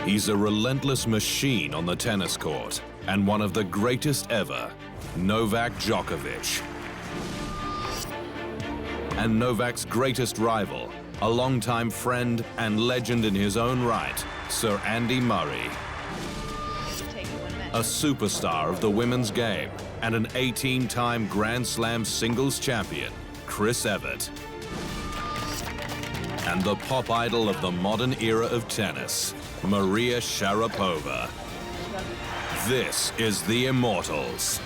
He's a relentless machine on the tennis court and one of the greatest ever, Novak Djokovic. And Novak's greatest rival, a longtime friend and legend in his own right, Sir Andy Murray. A superstar of the women's game and an 18-time Grand Slam singles champion, Chris Evert. And the pop idol of the modern era of tennis, Maria Sharapova. This is the Immortals.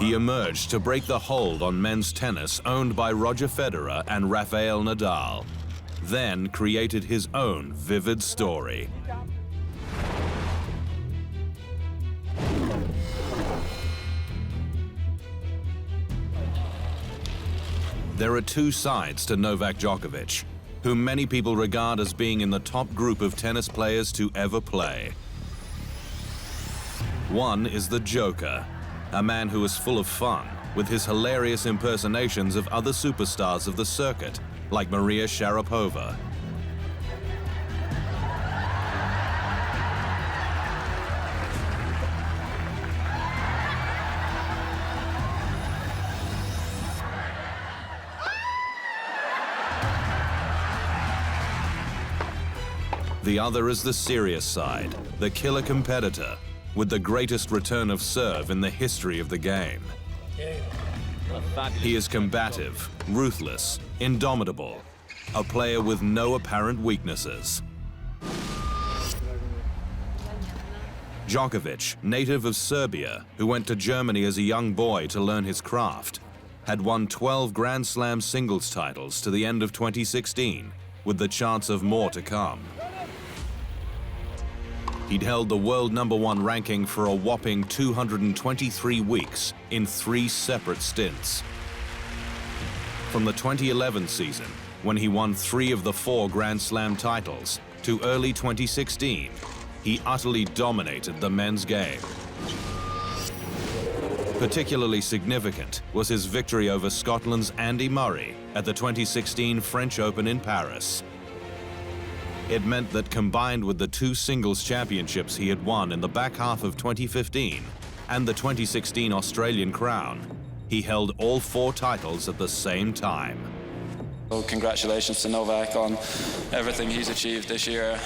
He emerged to break the hold on men's tennis owned by Roger Federer and Rafael Nadal, then created his own vivid story. There are two sides to Novak Djokovic, whom many people regard as being in the top group of tennis players to ever play. One is the Joker, a man who is full of fun, with his hilarious impersonations of other superstars of the circuit, like Maria Sharapova. The other is the serious side, the killer competitor, with the greatest return of serve in the history of the game. He is combative, ruthless, indomitable, a player with no apparent weaknesses. Djokovic, native of Serbia, who went to Germany as a young boy to learn his craft, had won 12 Grand Slam singles titles to the end of 2016, with the chance of more to come. He'd held the world #1 ranking for a whopping 223 weeks in 3 separate stints. From the 2011 season, when he won 3 of the 4 Grand Slam titles, to early 2016, he utterly dominated the men's game. Particularly significant was his victory over Scotland's Andy Murray at the 2016 French Open in Paris. It meant that combined with the 2 singles championships he had won in the back half of 2015 and the 2016 Australian Crown, he held all 4 titles at the same time. Well, congratulations to Novak on everything he's achieved this year.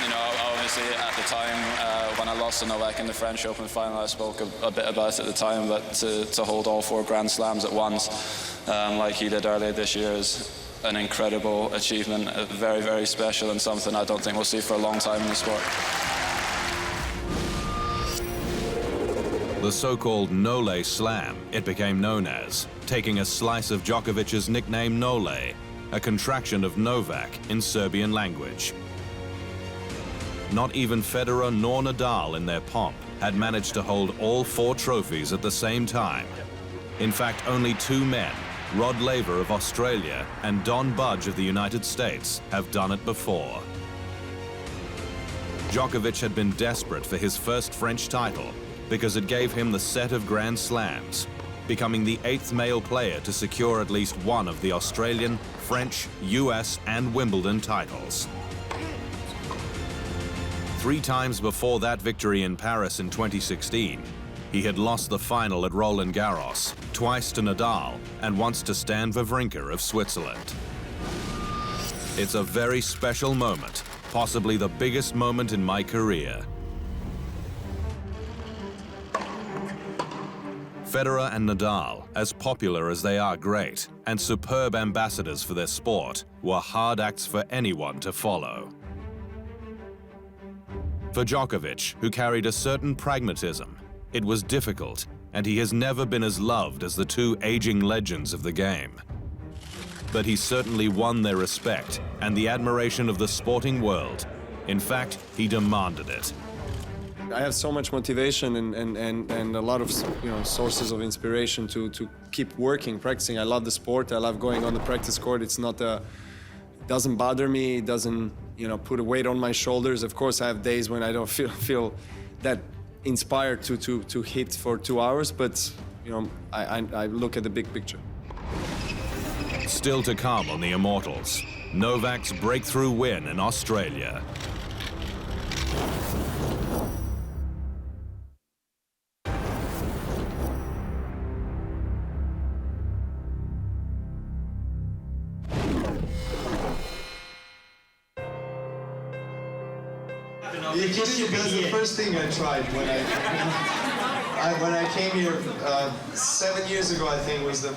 You know, obviously at the time when I lost to Novak in the French Open final, I spoke a bit about it at the time, but to hold all 4 Grand Slams at once, like he did earlier this year, is an incredible achievement, very, very special, and something I don't think we'll see for a long time in the sport. The so-called Nole Slam, it became known as, taking a slice of Djokovic's nickname Nole, a contraction of Novak in Serbian language. Not even Federer nor Nadal in their pomp had managed to hold all 4 trophies at the same time. In fact, only 2 men, Rod Laver of Australia and Don Budge of the United States, have done it before. Djokovic had been desperate for his first French title because it gave him the set of Grand Slams, becoming the 8th male player to secure at least one of the Australian, French, US, and Wimbledon titles. 3 times before that victory in Paris in 2016, he had lost the final at Roland Garros, twice to Nadal, and once to Stan Wawrinka of Switzerland. It's a very special moment, possibly the biggest moment in my career. Federer and Nadal, as popular as they are great, and superb ambassadors for their sport, were hard acts for anyone to follow. For Djokovic, who carried a certain pragmatism, it was difficult, and he has never been as loved as the 2 aging legends of the game. but he certainly won their respect and the admiration of the sporting world. In fact, he demanded it. I have so much motivation and a lot of sources of inspiration to keep working, practicing. I love the sport. I love going on the practice court. It's not it doesn't bother me. It doesn't put a weight on my shoulders. Of course, I have days when I don't feel that inspired to hit for 2 hours, but I look at the big picture. Still to come on the Immortals, Novak's breakthrough win in Australia. You're kidding? That's the first thing I tried when I came here 7 years ago. I think was the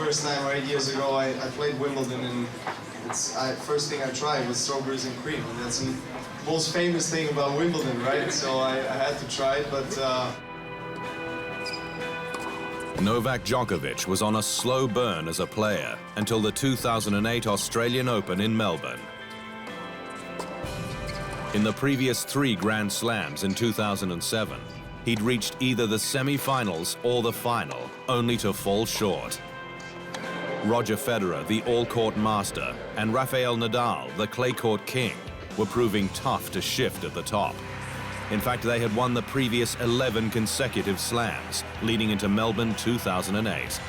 first time, or 8 years ago. I played Wimbledon, and first thing I tried was strawberries and cream. And that's the most famous thing about Wimbledon, right? So I had to try it, but. Novak Djokovic was on a slow burn as a player until the 2008 Australian Open in Melbourne. In the previous 3 Grand Slams in 2007, he'd reached either the semi-finals or the final, only to fall short. Roger Federer, the all-court master, and Rafael Nadal, the clay court king, were proving tough to shift at the top. In fact, they had won the previous 11 consecutive slams, leading into Melbourne 2008.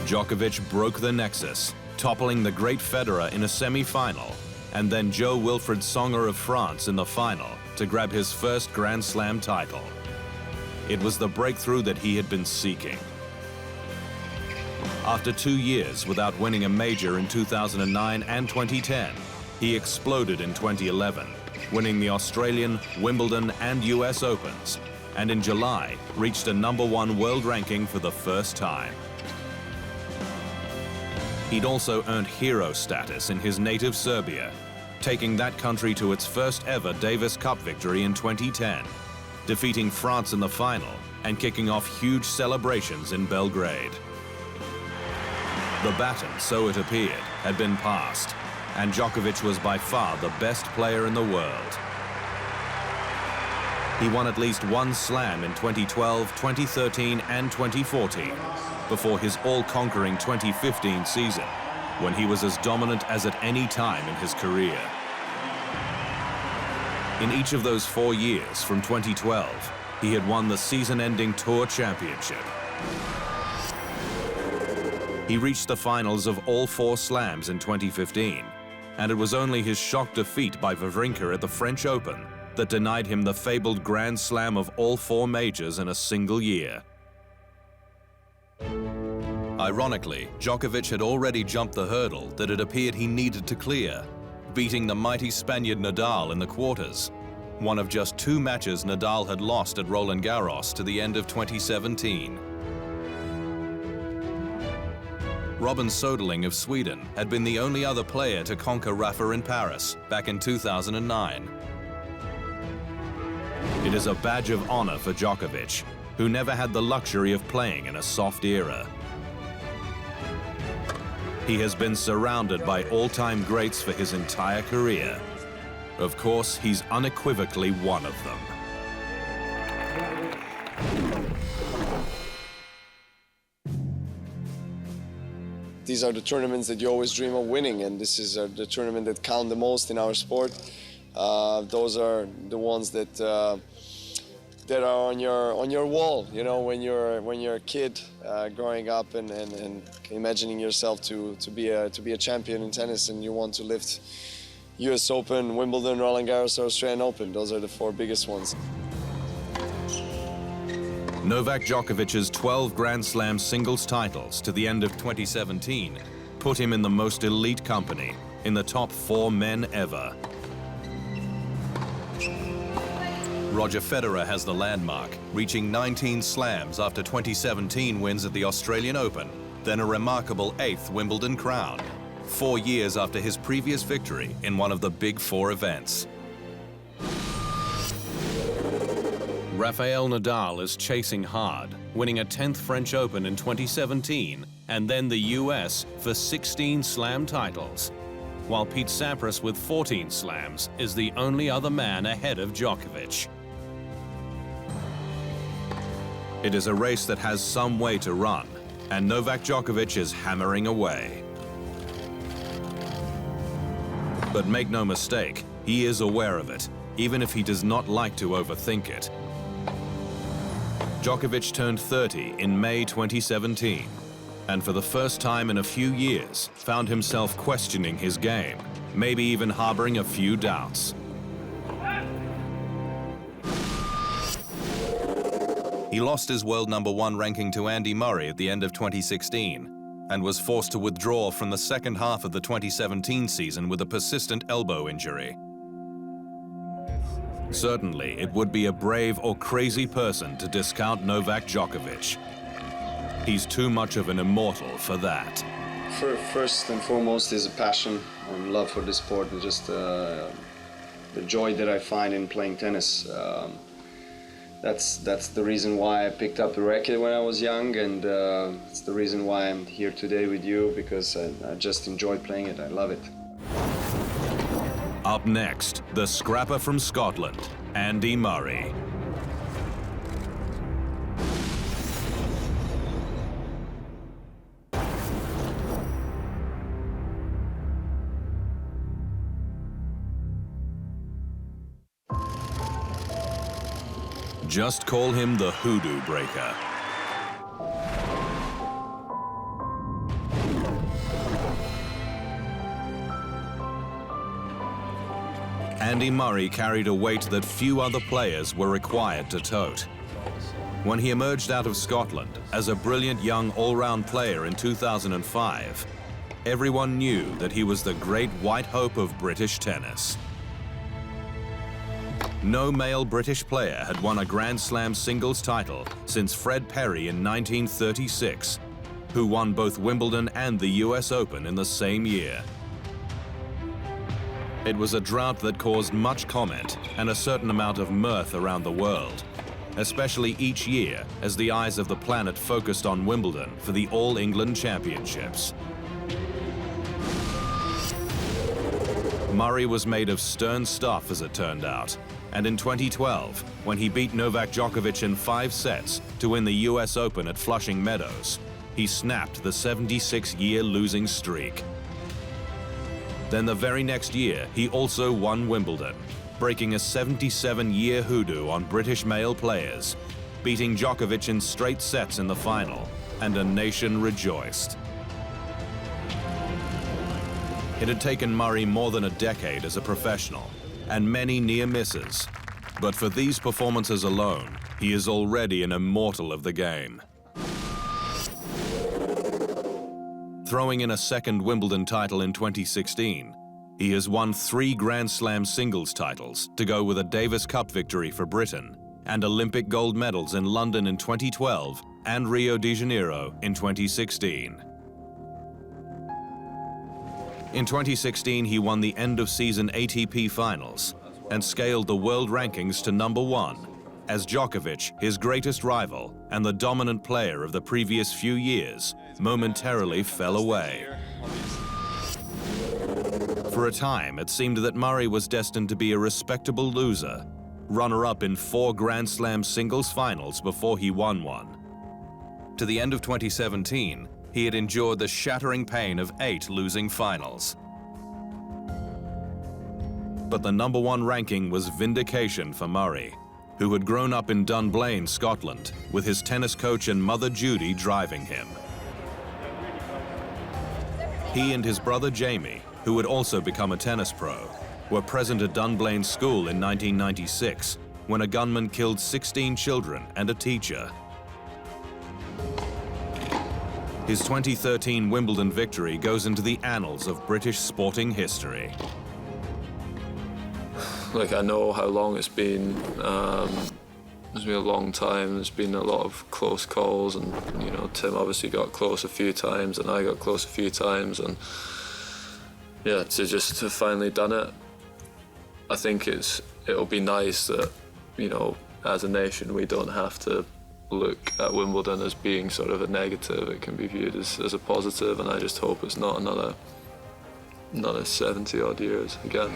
Djokovic broke the nexus, toppling the great Federer in a semi-final, and then Jo-Wilfried Tsonga of France in the final to grab his first Grand Slam title. It was the breakthrough that he had been seeking. After 2 years without winning a major in 2009 and 2010, he exploded in 2011, winning the Australian, Wimbledon, and US Opens, and in July reached a #1 world ranking for the first time. He'd also earned hero status in his native Serbia, taking that country to its first ever Davis Cup victory in 2010, defeating France in the final and kicking off huge celebrations in Belgrade. The baton, so it appeared, had been passed, and Djokovic was by far the best player in the world. He won at least 1 slam in 2012, 2013, and 2014, before his all-conquering 2015 season, when he was as dominant as at any time in his career. In each of those 4 years from 2012, he had won the season-ending Tour Championship. He reached the finals of all 4 slams in 2015, and it was only his shock defeat by Wawrinka at the French Open that denied him the fabled Grand Slam of all 4 majors in a single year. Ironically, Djokovic had already jumped the hurdle that it appeared he needed to clear, beating the mighty Spaniard Nadal in the quarters, one of just 2 matches Nadal had lost at Roland Garros to the end of 2017. Robin Soderling of Sweden had been the only other player to conquer Rafa in Paris back in 2009. It is a badge of honor for Djokovic, who never had the luxury of playing in a soft era. He has been surrounded by all-time greats for his entire career. Of course, he's unequivocally one of them. These are the tournaments that you always dream of winning, and this is the tournament that count the most in our sport. Those are the ones that are on your wall. You know, when you're a kid growing up and imagining yourself to be a champion in tennis, and you want to lift US Open, Wimbledon, Roland Garros, or Australian Open. Those are the 4 biggest ones. Novak Djokovic's 12 Grand Slam singles titles to the end of 2017 put him in the most elite company, in the top 4 men ever. Roger Federer has the landmark, reaching 19 slams after 2017 wins at the Australian Open, then a remarkable 8th Wimbledon crown, 4 years after his previous victory in one of the Big 4 events. Rafael Nadal is chasing hard, winning a 10th French Open in 2017 and then the US for 16 Slam titles, while Pete Sampras with 14 slams is the only other man ahead of Djokovic. It is a race that has some way to run, and Novak Djokovic is hammering away. But make no mistake, he is aware of it, even if he does not like to overthink it. Djokovic turned 30 in May 2017, and for the first time in a few years, found himself questioning his game, maybe even harboring a few doubts. He lost his world #1 ranking to Andy Murray at the end of 2016 and was forced to withdraw from the second half of the 2017 season with a persistent elbow injury. Certainly, it would be a brave or crazy person to discount Novak Djokovic. He's too much of an immortal for that. First and foremost is a passion and love for the sport, and just the joy that I find in playing tennis. That's the reason why I picked up the racket when I was young, and it's the reason why I'm here today with you, because I just enjoy playing it. I love it. Up next, the scrapper from Scotland, Andy Murray. Just call him the Hoodoo Breaker. Andy Murray carried a weight that few other players were required to tote. When he emerged out of Scotland as a brilliant young all-round player in 2005, everyone knew that he was the great white hope of British tennis. No male British player had won a Grand Slam singles title since Fred Perry in 1936, who won both Wimbledon and the US Open in the same year. It was a drought that caused much comment and a certain amount of mirth around the world, especially each year as the eyes of the planet focused on Wimbledon for the All England Championships. Murray was made of stern stuff, as it turned out, and in 2012, when he beat Novak Djokovic in 5 sets to win the US Open at Flushing Meadows, he snapped the 76-year losing streak. Then the very next year, he also won Wimbledon, breaking a 77-year hoodoo on British male players, beating Djokovic in straight sets in the final, and a nation rejoiced. It had taken Murray more than a decade as a professional, and many near misses. But for these performances alone, he is already an immortal of the game. Throwing in a second Wimbledon title in 2016, he has won 3 Grand Slam singles titles to go with a Davis Cup victory for Britain and Olympic gold medals in London in 2012 and Rio de Janeiro in 2016. In 2016, he won the end-of-season ATP Finals and scaled the world rankings to #1, as Djokovic, his greatest rival and the dominant player of the previous few years, momentarily fell away. For a time, it seemed that Murray was destined to be a respectable loser, runner-up in 4 Grand Slam singles finals before he won one. To the end of 2017, he had endured the shattering pain of 8 losing finals. But the #1 ranking was vindication for Murray, who had grown up in Dunblane, Scotland, with his tennis coach and mother Judy driving him. He and his brother Jamie, who had also become a tennis pro, were present at Dunblane School in 1996, when a gunman killed 16 children and a teacher. His 2013 Wimbledon victory goes into the annals of British sporting history. Like, I know how long it's been. It's been a long time. There's been a lot of close calls, and you know, Tim obviously got close a few times, and I got close a few times, and yeah, to finally done it. I think it'll be nice that, you know, as a nation we don't have to look at Wimbledon as being sort of a negative. It can be viewed as a positive, and I just hope it's not another 70-odd years again.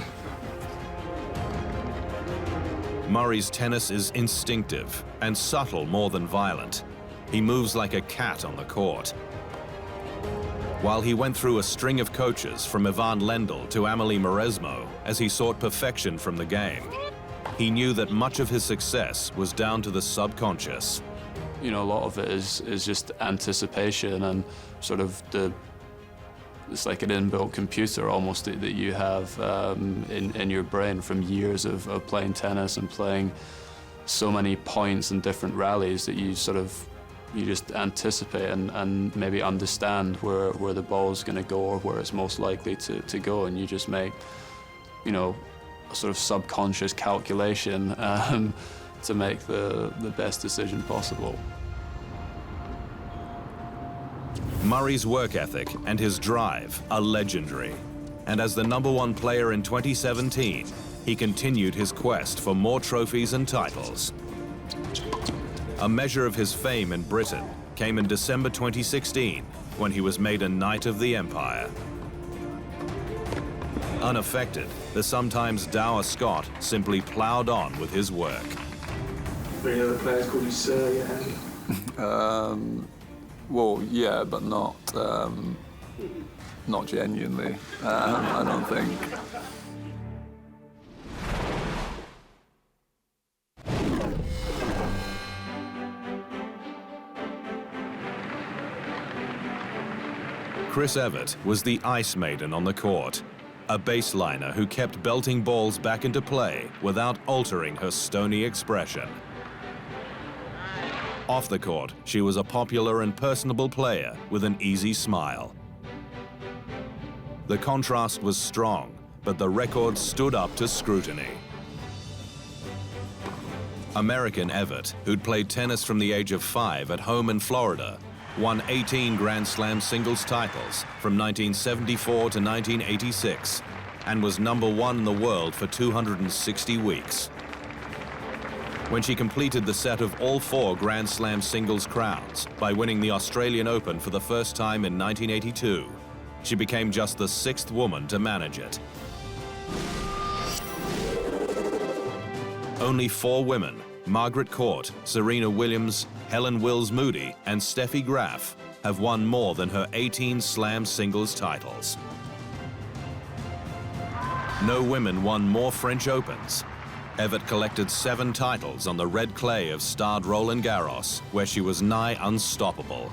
Murray's tennis is instinctive and subtle more than violent. He moves like a cat on the court. While he went through a string of coaches from Ivan Lendl to Amelie Mauresmo as he sought perfection from the game, he knew that much of his success was down to the subconscious. You know, a lot of it is just anticipation and sort of it's like an inbuilt computer almost that you have in your brain from years of playing tennis and playing so many points and different rallies that you just anticipate and maybe understand where the ball's going to go or where it's most likely to go, and you just make, you know, a sort of subconscious calculation to make the best decision possible. Murray's work ethic and his drive are legendary, and as the #1 player in 2017, he continued his quest for more trophies and titles. A measure of his fame in Britain came in December 2016, when he was made a Knight of the Empire. Unaffected, the sometimes dour Scot simply ploughed on with his work. Any other players called you Sir yet? Well, yeah, but not genuinely. I don't think. Chris Evert was the ice maiden on the court, a baseliner who kept belting balls back into play without altering her stony expression. Off the court, she was a popular and personable player with an easy smile. The contrast was strong, but the record stood up to scrutiny. American Evert, who'd played tennis from the age of 5 at home in Florida, won 18 Grand Slam singles titles from 1974 to 1986 and was #1 in the world for 260 weeks. When she completed the set of all 4 Grand Slam singles crowns by winning the Australian Open for the first time in 1982, she became just the 6th woman to manage it. Only 4 women, Margaret Court, Serena Williams, Helen Wills Moody, and Steffi Graf, have won more than her 18 Slam singles titles. No women won more French Opens. Evert collected 7 titles on the red clay of starred Roland Garros, where she was nigh unstoppable.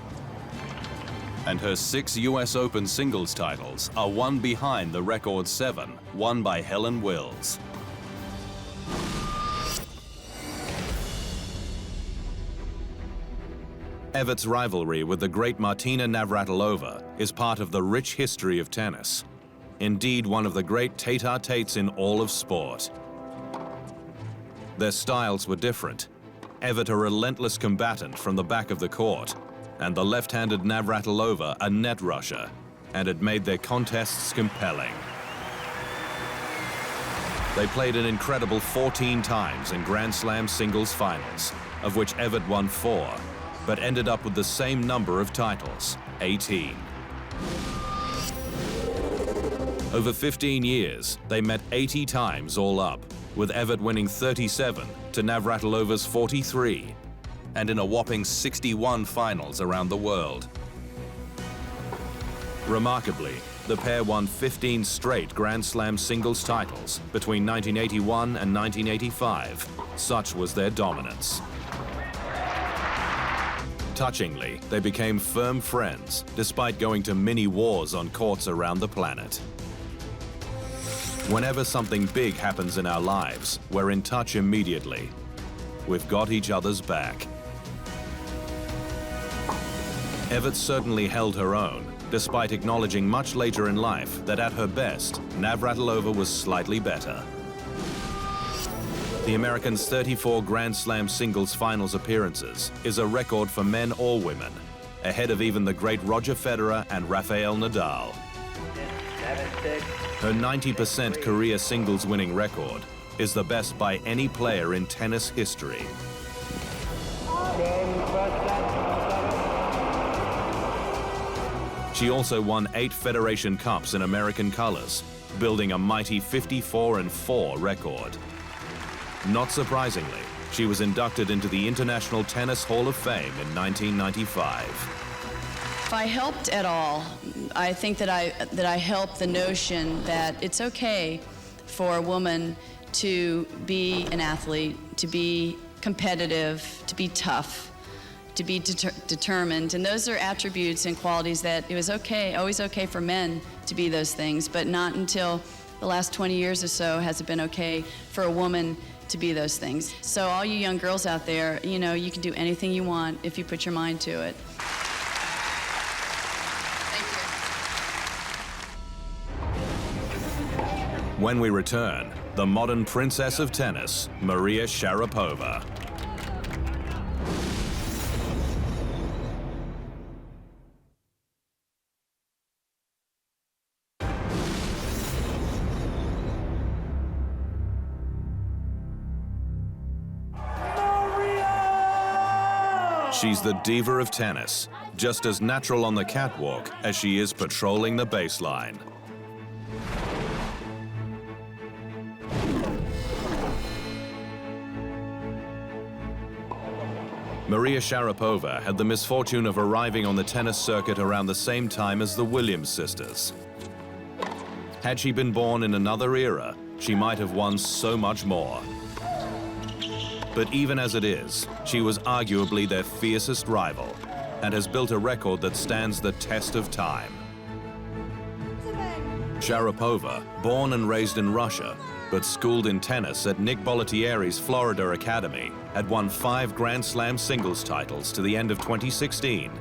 And her 6 US Open singles titles are one behind the record 7, won by Helen Wills. Evert's rivalry with the great Martina Navratilova is part of the rich history of tennis. Indeed, one of the great tete-a-tetes in all of sport. Their styles were different. Evert a relentless combatant from the back of the court, and the left-handed Navratilova a net rusher, and it made their contests compelling. They played an incredible 14 times in Grand Slam singles finals, of which Evert won 4, but ended up with the same number of titles, 18. Over 15 years, they met 80 times all up, with Evert winning 37 to Navratilova's 43, and in a whopping 61 finals around the world. Remarkably, the pair won 15 straight Grand Slam singles titles between 1981 and 1985. Such was their dominance. Touchingly, they became firm friends, despite going to mini wars on courts around the planet. Whenever something big happens in our lives, we're in touch immediately. We've got each other's back. Evert certainly held her own, despite acknowledging much later in life that at her best, Navratilova was slightly better. The American's 34 Grand Slam singles finals appearances is a record for men or women, ahead of even the great Roger Federer and Rafael Nadal. Her 90% career singles winning record is the best by any player in tennis history. She also won 8 Federation Cups in American colors, building a mighty 54-4 record. Not surprisingly, she was inducted into the International Tennis Hall of Fame in 1995. If I helped at all, I think that I helped the notion that it's okay for a woman to be an athlete, to be competitive, to be tough, to be determined. And those are attributes and qualities that it was okay, always okay for men to be those things, but not until the last 20 years or so has it been okay for a woman to be those things. So all you young girls out there, you know, you can do anything you want if you put your mind to it. When we return, the modern princess of tennis, Maria Sharapova. She's the diva of tennis, just as natural on the catwalk as she is patrolling the baseline. Maria Sharapova had the misfortune of arriving on the tennis circuit around the same time as the Williams sisters. Had she been born in another era, she might have won so much more. But even as it is, she was arguably their fiercest rival and has built a record that stands the test of time. Sharapova, born and raised in Russia, but schooled in tennis at Nick Bollettieri's Florida Academy, had won 5 Grand Slam singles titles to the end of 2016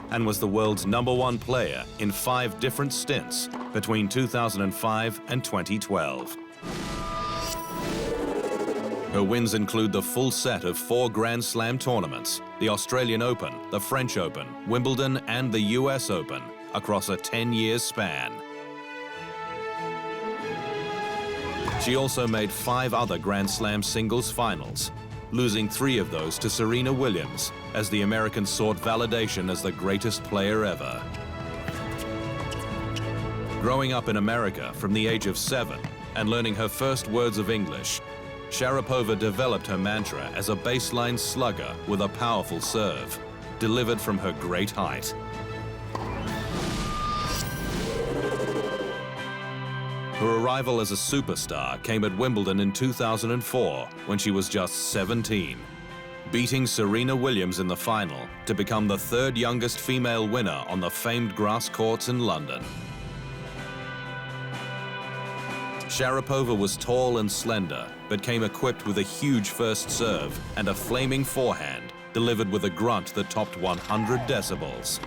and was the world's #1 player in 5 different stints between 2005 and 2012. Her wins include the full set of 4 Grand Slam tournaments, the Australian Open, the French Open, Wimbledon, and the US Open, across a 10-year span. She also made 5 other Grand Slam singles finals, losing 3 of those to Serena Williams as the American sought validation as the greatest player ever. Growing up in America from the age of 7 and learning her first words of English, Sharapova developed her mantra as a baseline slugger with a powerful serve, delivered from her great height. Her arrival as a superstar came at Wimbledon in 2004 when she was just 17, beating Serena Williams in the final to become the 3rd youngest female winner on the famed grass courts in London. Sharapova was tall and slender, but came equipped with a huge first serve and a flaming forehand, delivered with a grunt that topped 100 decibels.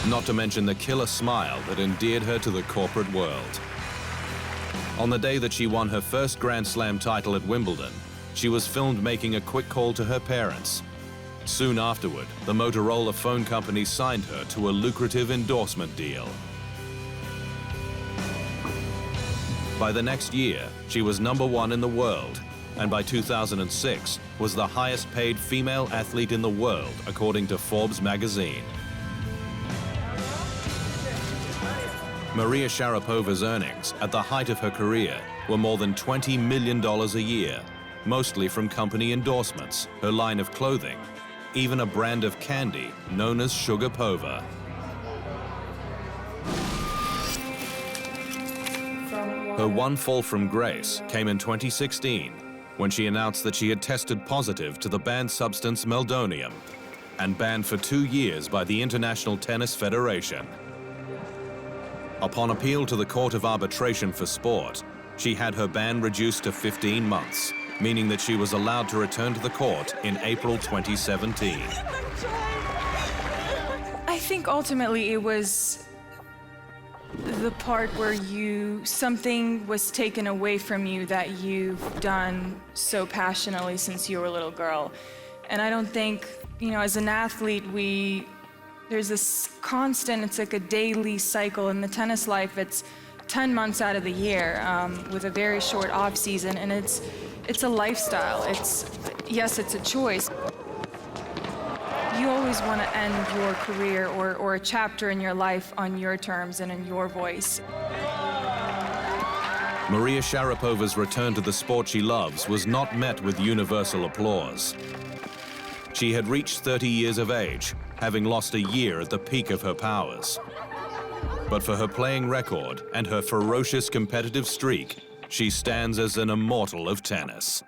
Not to mention the killer smile that endeared her to the corporate world. On the day that she won her first Grand Slam title at Wimbledon, she was filmed making a quick call to her parents. Soon afterward, the Motorola phone company signed her to a lucrative endorsement deal. By the next year, she was #1 in the world, and by 2006 was the highest paid female athlete in the world, according to Forbes magazine. Maria Sharapova's earnings at the height of her career were more than $20 million a year, mostly from company endorsements, her line of clothing, even a brand of candy known as Sugarpova. Her one fall from grace came in 2016 when she announced that she had tested positive to the banned substance meldonium and banned for 2 years by the International Tennis Federation. Upon appeal to the Court of Arbitration for Sport, she had her ban reduced to 15 months, meaning that she was allowed to return to the court in April 2017. I think ultimately it was the part where something was taken away from you that you've done so passionately since you were a little girl. And I don't think, as an athlete, there's this constant, it's like a daily cycle. In the tennis life, it's 10 months out of the year with a very short off season, and it's a lifestyle. Yes, it's a choice. You you always want to end your career or a chapter in your life on your terms and in your voice. Maria Sharapova's return to the sport she loves was not met with universal applause. She had reached 30 years of age, having lost a year at the peak of her powers. But for her playing record and her ferocious competitive streak, she stands as an immortal of tennis.